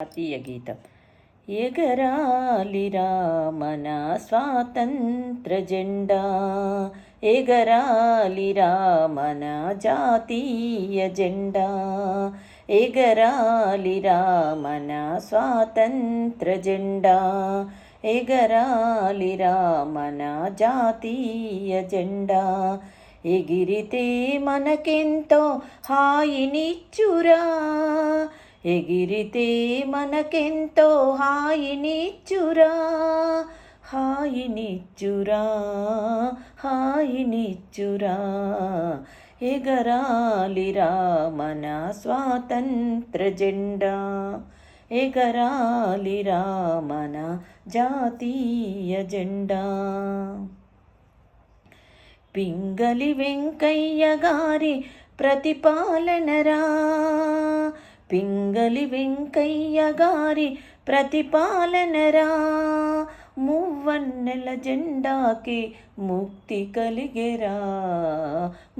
జాతీయ గీతం. ఎగరాలిరా మన స్వాతంత్ర జెండా, ఎగరాలిరా మన జాతీయ జెండా, ఎగరాలిరా మన స్వాతంత్ర జెండా, ఎగరాలిరా మన జాతీయ జెండా. ఎగిరితే మనకెంతో హాయినిచ్చురా, ఎగిరితే మనకెంతో హాయినిచ్చురా, హాయినిచ్చురా, హాయినిచ్చురా. ఎగరాలిరా మన స్వాతంత్ర జెండా, ఎగరాలిరా మన జాతీయ జెండా. పింగళి వెంకయ్య గారి ప్రతిపాలనరా, పింగళి వెంకయ్య గారి ప్రతిపాలనరా, మువ్వన్నెల జెండాకి ముక్తి కలిగెరా,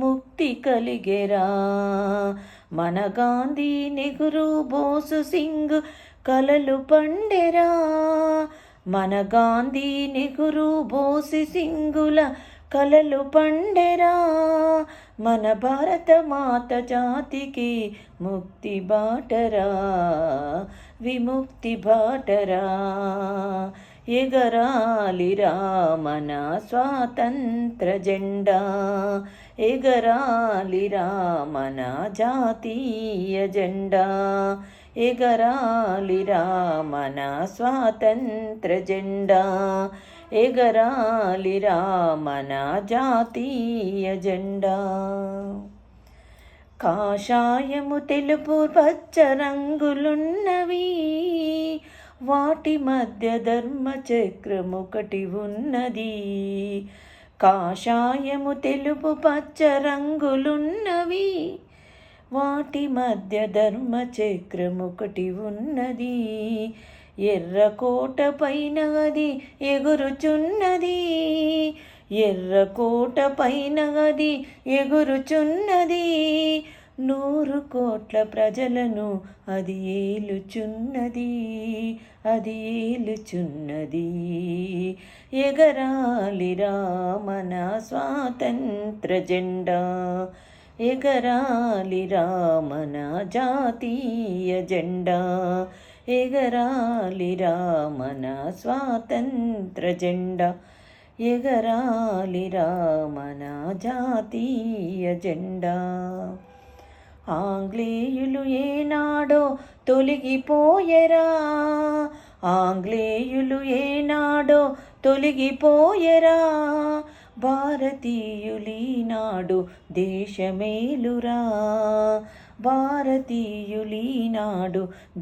ముక్తి కలిగెరా. మన గాంధీ నెహ్రూ బోసు సింగ్ కలలు పండెరా, మన గాంధీ నెహ్రూ బోసు సింగుల కలలు పండెరా. మన భారత మాత జాతికి ముక్తి బాటరా, విముక్తి బాటరా. ఎగరాలిరా మన స్వాతంత్ర జెండా, ఎగరాలిరా మన జాతీయ జెండా, ఎగరాలిరా మన స్వాతంత్ర జెండా, ఎగరాలిరా మన జాతీయ జెండా. కాషాయము తెలుపు పచ్చ రంగులున్నవి, వాటి మధ్య ధర్మచక్రమొకటి ఉన్నది. కాషాయము తెలుపు పచ్చ రంగులున్నవి, వాటి మధ్య ధర్మచక్రమొకటి ఉన్నది. ఎర్రకోట పైన అది ఎగురుచున్నది, ఎర్రకోట పైన అది ఎగురుచున్నది. 100 కోట్ల ప్రజలను అది ఏలుచున్నది, అది ఏలుచున్నది. ఎగరాలిరా మన స్వాతంత్ర జెండా, ఎగరాలిరా మన జాతీయ జెండా, ఎగరాలిరా మన స్వాతంత్ర జెండా, ఎగరాలిరా మన జాతీయ జెండా. ఆంగ్లేయులు ఏనాడో తొలగిపోయెరా, ఆంగ్లేయులు ఏనాడో తొలగిపోయెరా. భారతీయులీనాడు దేశమేలురా, భారతీయులీనాడు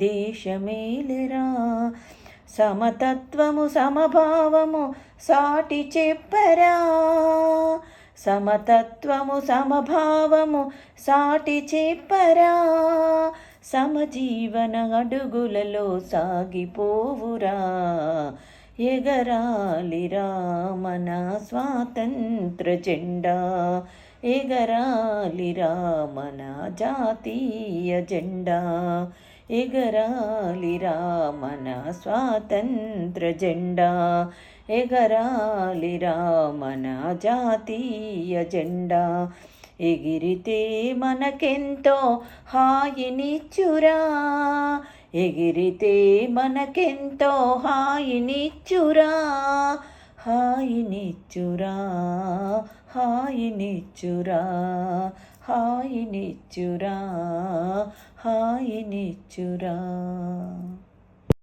దేశమేలురా. సమతత్వము సమభావము సాటి చెప్పరా, సమతత్వము సమభావము సాటి చెప్పరా. సమజీవన అడుగులలో సాగిపోవురా, ఎగరాలిరా మన స్వాతంత్ర జెండా, ఎగరాలిరా మన జాతీయ జెండా, ఎగరాలిరా మన స్వాతంత్ర జెండా, ఎగరాలిరా మన జాతీయ జెండా. ఎగిరితే మనకెంతో హాయినిచ్చురా, ఎగిరితే మనకెంతో హాయినిచ్చురా, హాయినిచ్చురా, హాయినిచ్చురా, హాయినిచ్చురా, హాయినిచ్చురా.